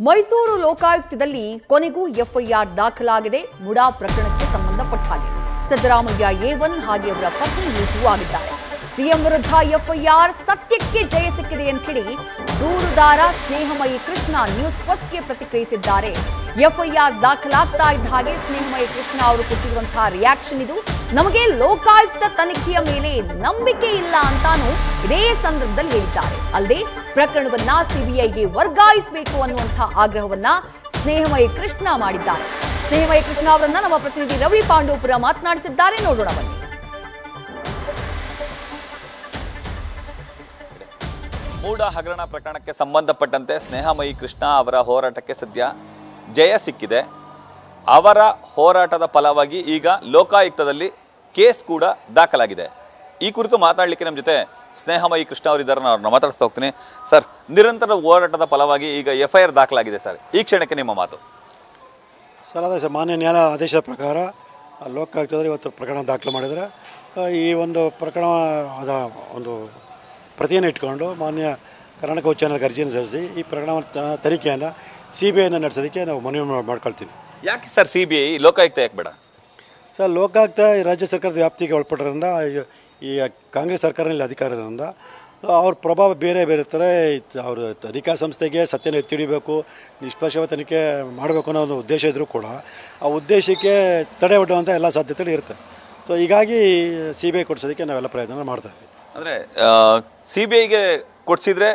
ಮೈಸೂರು ಲೋಕಾಯುಕ್ತದಲ್ಲಿ ಕೊನೆಗೂ ಎಫ್ಐಆರ್ ದಾಖಲಾಗಿದೆ. ಮುಡಾ ಪ್ರಕರಣಕ್ಕೆ ಸಂಬಂಧಪಟ್ಟ ಹಾಗೆ ಸಿದ್ದರಾಮಯ್ಯ A1 ಹಾಗೆ ಅವರ ಪತ್ನಿ U2 ಆಗಿದ್ದಾರೆ. ಸಿಎಂ ವಿರುದ್ಧ ಎಫ್ಐಆರ್, ಸತ್ಯಕ್ಕೆ ಜಯ ಸಿಕ್ಕಿದೆ ಅಂತ ಹೇಳಿ ದೂರುದಾರ ಸ್ನೇಹಮಯಿ ಕೃಷ್ಣ ನ್ಯೂಸ್ ಫಸ್ಟ್ಗೆ ಪ್ರತಿಕ್ರಿಯಿಸಿದ್ದಾರೆ. ಎಫ್ಐಆರ್ ದಾಖಲಾಗ್ತಾ ಇದ್ದ ಹಾಗೆ ಸ್ನೇಹಮಯಿ ಕೃಷ್ಣ ಅವರು ಕೊಟ್ಟಿರುವಂತಹ ರಿಯಾಕ್ಷನ್ ಇದು. ನಮಗೆ ಲೋಕಾಯುಕ್ತ ತನಿಖೆಯ ಮೇಲೆ ನಂಬಿಕೆ ಇಲ್ಲ ಅಂತಾನು ಇದೇ ಸಂದರ್ಭದಲ್ಲಿ ಹೇಳಿದ್ದಾರೆ. ಅಲ್ಲದೆ ಪ್ರಕರಣವನ್ನ ಸಿಬಿಐಗೆ ವರ್ಗಾಯಿಸಬೇಕು ಅನ್ನುವಂತಹ ಆಗ್ರಹವನ್ನ ಸ್ನೇಹಮಯಿ ಕೃಷ್ಣ ಮಾಡಿದ್ದಾರೆ. ಸ್ನೇಹಮಯಿ ಕೃಷ್ಣ ಅವರನ್ನ ನಮ್ಮ ಪ್ರತಿನಿಧಿ ರವಿ ಪಾಂಡವಪುರ ಮಾತನಾಡಿಸಿದ್ದಾರೆ. ನೋಡೋಣ ಬನ್ನಿ. ಮೂಡ ಹಗರಣ ಪ್ರಕರಣಕ್ಕೆ ಸಂಬಂಧಪಟ್ಟಂತೆ ಸ್ನೇಹಮಯಿ ಕೃಷ್ಣ ಅವರ ಹೋರಾಟಕ್ಕೆ ಸದ್ಯ ಜಯ ಸಿಕ್ಕಿದೆ. ಅವರ ಹೋರಾಟದ ಫಲವಾಗಿ ಈಗ ಲೋಕಾಯುಕ್ತದಲ್ಲಿ ಕೇಸ್ ಕೂಡ ದಾಖಲಾಗಿದೆ. ಈ ಕುರಿತು ಮಾತಾಡಲಿಕ್ಕೆ ನಮ್ಮ ಜೊತೆ ಸ್ನೇಹಮಯಿ ಕೃಷ್ಣ ಅವರಿದ್ದಾರೆ. ನಾನು ಮಾತಾಡಿಸ್ತಾ ಹೋಗ್ತೀನಿ. ಸರ್, ನಿರಂತರ ಹೋರಾಟದ ಫಲವಾಗಿ ಈಗ ಎಫ್ಐಆರ್ ದಾಖಲಾಗಿದೆ ಸರ್. ಈ ಕ್ಷಣಕ್ಕೆ ನಿಮ್ಮ ಮಾತು. ಸರ್, ಅದೇ ಸರ್, ಮಾನ್ಯ ನ್ಯಾಯಾಲಯ ಆದೇಶದ ಪ್ರಕಾರ ಲೋಕಾಯುಕ್ತದಲ್ಲಿ ಇವತ್ತು ಪ್ರಕರಣ ದಾಖಲು ಮಾಡಿದರೆ ಈ ಒಂದು ಪ್ರಕರಣ ಅದ ಒಂದು ಪ್ರತಿಯನ್ನು ಇಟ್ಕೊಂಡು ಮಾನ್ಯ ಕರ್ನಾಟಕ ಉಚ್ಚ ನ್ಯಾಯಾಲಯಕ್ಕೆ ಅರ್ಜಿಯನ್ನು ಸಲ್ಲಿಸಿ ಈ ಪ್ರಕರಣ ತನಿಖೆಯನ್ನು CBIನ ನಡೆಸೋದಕ್ಕೆ ನಾವು ಮನವಿ ಮಾಡ್ಕೊಳ್ತೀವಿ. ಯಾಕೆ ಸರ್ CBI, ಲೋಕಾಯುಕ್ತ ಯಾಕೆ ಬೇಡ ಸರ್? ಲೋಕಾಯುಕ್ತ ರಾಜ್ಯ ಸರ್ಕಾರದ ವ್ಯಾಪ್ತಿಗೆ ಒಳಪಟ್ಟಿರೋದ್ರಿಂದ ಈ ಕಾಂಗ್ರೆಸ್ ಸರ್ಕಾರದಲ್ಲಿ ಅಧಿಕಾರ ಇರೋದ್ರಿಂದ ಅವ್ರ ಪ್ರಭಾವ ಬೇರೆ ಬೇರೆ ಥರ ಅವರು ತನಿಖಾ ಸಂಸ್ಥೆಗೆ ಸತ್ಯನ ಎತ್ತಿ ಹಿಡಿಬೇಕು, ನಿಷ್ಪಕ್ಷಪಾತ ತನಿಖೆ ಮಾಡಬೇಕು ಅನ್ನೋ ಒಂದು ಉದ್ದೇಶ ಇದ್ದರೂ ಕೂಡ ಆ ಉದ್ದೇಶಕ್ಕೆ ತಡೆ ಒಡ್ಡುವಂಥ ಎಲ್ಲ ಸಾಧ್ಯತೆಗಳು ಇರುತ್ತೆ. ಸೊ ಹೀಗಾಗಿ CBI ಕೊಡಿಸೋದಕ್ಕೆ ನಾವೆಲ್ಲ ಪ್ರಯತ್ನ ಮಾಡ್ತಾಯಿದ್ದೀವಿ. ಅಂದರೆ CBIಗೆ ಕೊಡಿಸಿದ್ರೆ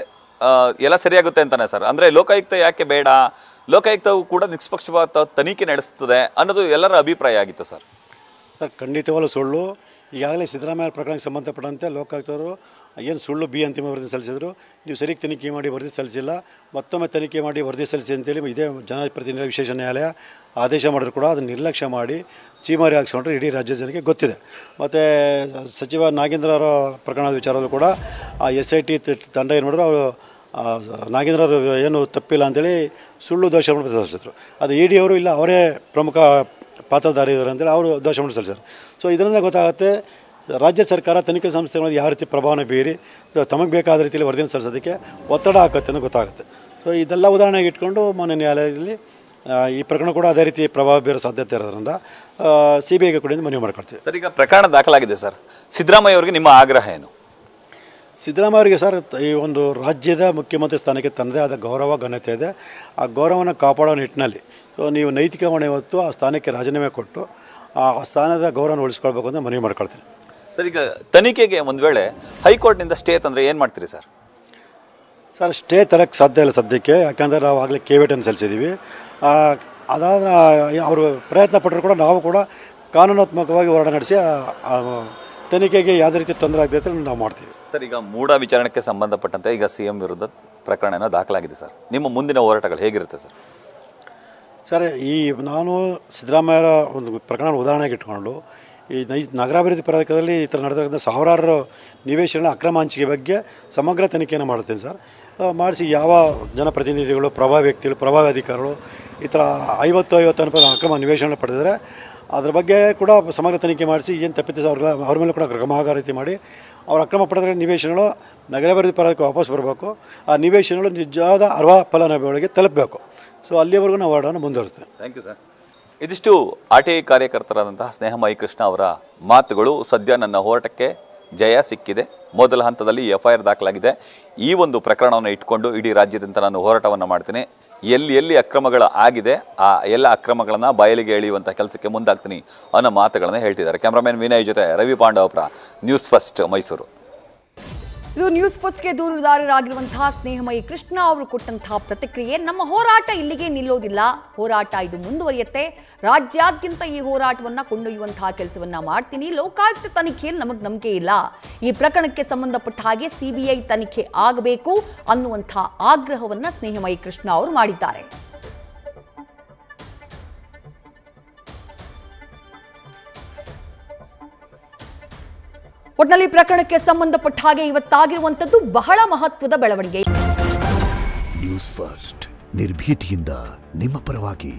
ಎಲ್ಲ ಸರಿಯಾಗುತ್ತೆ ಅಂತಾನೆ ಸರ್. ಅಂದರೆ ಲೋಕಾಯುಕ್ತ ಯಾಕೆ ಬೇಡ, ಲೋಕಾಯುಕ್ತವು ಕೂಡ ನಿಷ್ಪಕ್ಷಪಾತ ತನಿಖೆ ನಡೆಸ್ತದೆ ಅನ್ನೋದು ಎಲ್ಲರ ಅಭಿಪ್ರಾಯ ಆಗಿತ್ತು ಸರ್. ಖಂಡಿತವಾಗಲೂ ಸುಳ್ಳು. ಈಗಾಗಲೇ ಸಿದ್ದರಾಮಯ್ಯ ಪ್ರಕರಣಕ್ಕೆ ಸಂಬಂಧಪಟ್ಟಂತೆ ಲೋಕಾಯುಕ್ತರು ಏನು ಸುಳ್ಳು ಅಂತಿಮ ವರದಿ ಸಲ್ಲಿಸಿದ್ರು. ನೀವು ಸರಿಗೆ ತನಿಖೆ ಮಾಡಿ ವರದಿ ಸಲ್ಲಿಸಿಲ್ಲ, ಮತ್ತೊಮ್ಮೆ ತನಿಖೆ ಮಾಡಿ ವರದಿ ಸಲ್ಲಿಸಿ ಅಂತೇಳಿ ಇದೇ ಜನಪ್ರತಿನಿಧಿಗಳ ವಿಶೇಷ ನ್ಯಾಯಾಲಯ ಆದೇಶ ಮಾಡಿದ್ರು ಕೂಡ ಅದನ್ನು ನಿರ್ಲಕ್ಷ್ಯ ಮಾಡಿ ಚೀಮಾರಿ ಹಾಕ್ಸ್ಕೊಂಡ್ರೆ ಇಡೀ ರಾಜ್ಯ ಜನಕ್ಕೆ ಗೊತ್ತಿದೆ. ಮತ್ತು ಸಚಿವ ನಾಗೇಂದ್ರ ಅವರ ಪ್ರಕರಣದ ವಿಚಾರದಲ್ಲೂ ಕೂಡ ಆ SIT ತಂಡ ಏನು ಮಾಡಿದ್ರು, ಅವರು ನಾಗೇಂದ್ರ ಅವರು ಏನು ತಪ್ಪಿಲ್ಲ ಅಂತೇಳಿ ಸುಳ್ಳು ದೋಷವನ್ನು ಸಲ್ಲಿಸಿದ್ರು. ಅದು ED ಅವರು ಇಲ್ಲ ಅವರೇ ಪ್ರಮುಖ ಪಾತ್ರಧಾರಿ ಇದ್ದಾರೆ ಅಂತೇಳಿ ಅವರು ದೋಷವನ್ನು ಸಲ್ಲಿಸಿದ್ರು. ಸೊ ಇದರಿಂದ ಗೊತ್ತಾಗುತ್ತೆ ರಾಜ್ಯ ಸರ್ಕಾರ ತನಿಖಾ ಸಂಸ್ಥೆಗಳಲ್ಲಿ ಯಾವ ರೀತಿ ಪ್ರಭಾವನ ಬೀರಿ ತಮಗೆ ಬೇಕಾದ ರೀತಿಯಲ್ಲಿ ವರದಿಯನ್ನು ಸಲ್ಲಿಸೋದಕ್ಕೆ ಒತ್ತಡ ಹಾಕುತ್ತೆ ಅನ್ನೋ ಗೊತ್ತಾಗುತ್ತೆ. ಸೊ ಇದೆಲ್ಲ ಉದಾಹರಣೆಗೆ ಇಟ್ಕೊಂಡು ಮಾನ್ಯ ನ್ಯಾಯಾಲಯದಲ್ಲಿ ಈ ಪ್ರಕರಣ ಕೂಡ ಅದೇ ರೀತಿ ಪ್ರಭಾವ ಬೀರೋ ಸಾಧ್ಯತೆ ಇರೋದ್ರಿಂದ CBIಗೆ ಕೂಡ ಮನವಿ ಮಾಡ್ಕೊಳ್ತೀವಿ. ಸರ್, ಈಗ ಪ್ರಕರಣ ದಾಖಲಾಗಿದೆ ಸರ್. ಸಿದ್ದರಾಮಯ್ಯ ಅವರಿಗೆ ನಿಮ್ಮ ಆಗ್ರಹ ಏನು? ಸಿದ್ದರಾಮಯ್ಯ ಅವರಿಗೆ ಸರ್, ಈ ಒಂದು ರಾಜ್ಯದ ಮುಖ್ಯಮಂತ್ರಿ ಸ್ಥಾನಕ್ಕೆ ತನ್ನದೇ ಆದ ಗೌರವ ಘನತೆ ಇದೆ. ಆ ಗೌರವವನ್ನು ಕಾಪಾಡೋ ನಿಟ್ಟಿನಲ್ಲಿ ನೀವು ನೈತಿಕ ಹೊಣೆ ಹೊತ್ತು ಆ ಸ್ಥಾನಕ್ಕೆ ರಾಜೀನಾಮೆ ಕೊಟ್ಟು ಆ ಸ್ಥಾನದ ಗೌರವವನ್ನು ಉಳಿಸ್ಕೊಳ್ಬೇಕು ಅಂತ ಮನವಿ ಮಾಡ್ಕೊಳ್ತೀನಿ. ಸರ್, ಈಗ ತನಿಖೆಗೆ ಒಂದು ವೇಳೆ ಹೈಕೋರ್ಟ್ನಿಂದ ಸ್ಟೇ ತಂದರೆ ಏನು ಮಾಡ್ತೀರಿ ಸರ್? ಸರ್, ಸ್ಟೇ ತರಕ್ಕೆ ಸಾಧ್ಯ ಇಲ್ಲ ಸದ್ಯಕ್ಕೆ. ಯಾಕಂದರೆ ನಾವು ಆಗಲೇ ಕೇವಿಟನ್ನು ಸಲ್ಲಿಸಿದ್ದೀವಿ. ಅದಾದ ಅವರು ಪ್ರಯತ್ನ ಪಟ್ಟರು ಕೂಡ ನಾವು ಕೂಡ ಕಾನೂನಾತ್ಮಕವಾಗಿ ಹೋರಾಟ ನಡೆಸಿ ತನಿಖೆಗೆ ಯಾವುದೇ ರೀತಿ ತೊಂದರೆ ಆಗದೆ ಅಂತ ನಾವು ಮಾಡ್ತೀವಿ. ಸರ್, ಈಗ ಮೂಡ ವಿಚಾರಣೆಗೆ ಸಂಬಂಧಪಟ್ಟಂತೆ ಈಗ CM ವಿರುದ್ಧ ಪ್ರಕರಣ ದಾಖಲಾಗಿದೆ ಸರ್. ನಿಮ್ಮ ಮುಂದಿನ ಹೋರಾಟಗಳು ಹೇಗಿರುತ್ತೆ ಸರ್? ಸರ್, ನಾನು ಸಿದ್ದರಾಮಯ್ಯರ ಒಂದು ಪ್ರಕರಣ ಉದಾಹರಣೆಗೆ ಇಟ್ಕೊಂಡು ಈ ನಗರಾಭಿವೃದ್ಧಿ ಪ್ರಾಧಿಕಾರದಲ್ಲಿ ಈ ಥರ ನಡೆದಿರೋದ್ರಿಂದ ಸಾವಿರಾರು ನಿವೇಶನ ಅಕ್ರಮ ಹಂಚಿಕೆ ಬಗ್ಗೆ ಸಮಗ್ರ ತನಿಖೆಯನ್ನು ಮಾಡ್ತೀನಿ ಸರ್. ಮಾಡಿಸಿ ಯಾವ ಜನಪ್ರತಿನಿಧಿಗಳು, ಪ್ರಭಾವಿ ವ್ಯಕ್ತಿಗಳು, ಪ್ರಭಾವಿ ಅಧಿಕಾರಿಗಳು ಈ ಥರ 50 ಅಕ್ರಮ ನಿವೇಶನ ಪಡೆದಿದ್ದಾರೆ ಅದ್ರ ಬಗ್ಗೆ ಕೂಡ ಸಮಗ್ರ ತನಿಖೆ ಮಾಡಿಸಿ ಏನು ತಪ್ಪಿತ ಅವ್ರ ಮೇಲೆ ಕೂಡ ಕ್ರಮ ಆಗೋ ರೀತಿ ಮಾಡಿ ಅವ್ರ ಅಕ್ರಮ ಪಡೆದರೆ ನಿವೇಶನಗಳು ನಗರಾಭಿವೃದ್ಧಿ ಪ್ರಾಧಿಕಾರ ವಾಪಸ್ ಬರಬೇಕು. ಆ ನಿವೇಶನಗಳು ನಿಜವಾದ ಅರ್ಹ ಫಲಾನುಭವಿಗಳಿಗೆ ತಲುಪಬೇಕು. ಸೊ ಅಲ್ಲಿಯವರೆಗೂ ನಾವು ಹೋರಾಟವನ್ನು ಮುಂದುವರಿಸ್ತೇವೆ. Thank you sir. ಇದಿಷ್ಟು RTI ಕಾರ್ಯಕರ್ತರಾದಂತಹ ಸ್ನೇಹಮಯಿ ಕೃಷ್ಣ ಅವರ ಮಾತುಗಳು. ಸದ್ಯ ನನ್ನ ಹೋರಾಟಕ್ಕೆ ಜಯ ಸಿಕ್ಕಿದೆ. ಮೊದಲ ಹಂತದಲ್ಲಿ FIR ದಾಖಲಾಗಿದೆ. ಈ ಒಂದು ಪ್ರಕರಣವನ್ನು ಇಟ್ಕೊಂಡು ಇಡೀ ರಾಜ್ಯದಿಂದ ನಾನು ಹೋರಾಟವನ್ನು ಮಾಡ್ತೀನಿ. ಎಲ್ಲಿ ಅಕ್ರಮಗಳು ಆಗಿದೆ ಆ ಎಲ್ಲ ಅಕ್ರಮಗಳನ್ನು ಬಯಲಿಗೆ ಎಳೆಯುವಂಥ ಕೆಲಸಕ್ಕೆ ಮುಂದಾಗ್ತೀನಿ ಅನ್ನೋ ಮಾತುಗಳನ್ನು ಹೇಳ್ತಿದ್ದಾರೆ. ಕ್ಯಾಮ್ರಾಮನ್ ವಿನಯ್ ಜೊತೆ ರವಿ ಪಾಂಡವಪುರ, ನ್ಯೂಸ್ ಫಸ್ಟ್, ಮೈಸೂರು. ಇದು ನ್ಯೂಸ್ ಫಸ್ಟ್ಗೆ ದೂರುದಾರರಾಗಿರುವಂತಹ ಸ್ನೇಹಮಯಿ ಕೃಷ್ಣ ಅವರು ಕೊಟ್ಟಂತಹ ಪ್ರತಿಕ್ರಿಯೆ. ನಮ್ಮ ಹೋರಾಟ ಇಲ್ಲಿಗೆ ನಿಲ್ಲೋದಿಲ್ಲ, ಹೋರಾಟ ಇದು ಮುಂದುವರಿಯುತ್ತೆ. ರಾಜ್ಯಾದ್ಯಂತ ಈ ಹೋರಾಟವನ್ನ ಕೊಂಡೊಯ್ಯುವಂತಹ ಕೆಲಸವನ್ನ ಮಾಡ್ತೀನಿ. ಲೋಕಾಯುಕ್ತ ತನಿಖೆಯಲ್ಲಿ ನಮಗೆ ನಂಬಿಕೆ ಇಲ್ಲ. ಈ ಪ್ರಕರಣಕ್ಕೆ ಸಂಬಂಧಪಟ್ಟ ಹಾಗೆ CBI ತನಿಖೆ ಆಗಬೇಕು ಅನ್ನುವಂತಹ ಆಗ್ರಹವನ್ನ ಸ್ನೇಹಮಯಿ ಕೃಷ್ಣ ಅವರು ಮಾಡಿದ್ದಾರೆ. ಒಟ್ನಲ್ಲಿ ಪ್ರಕರಣಕ್ಕೆ ಸಂಬಂಧಪಟ್ಟ ಹಾಗೆ ಇವತ್ತಾಗಿರುವಂತದ್ದು ಬಹಳ ಮಹತ್ವದ ಬೆಳವಣಿಗೆ. ನ್ಯೂಸ್ ಫಸ್ಟ್, ನಿರ್ಭೀತಿಯಿಂದ ನಿಮ್ಮ ಪರವಾಗಿ.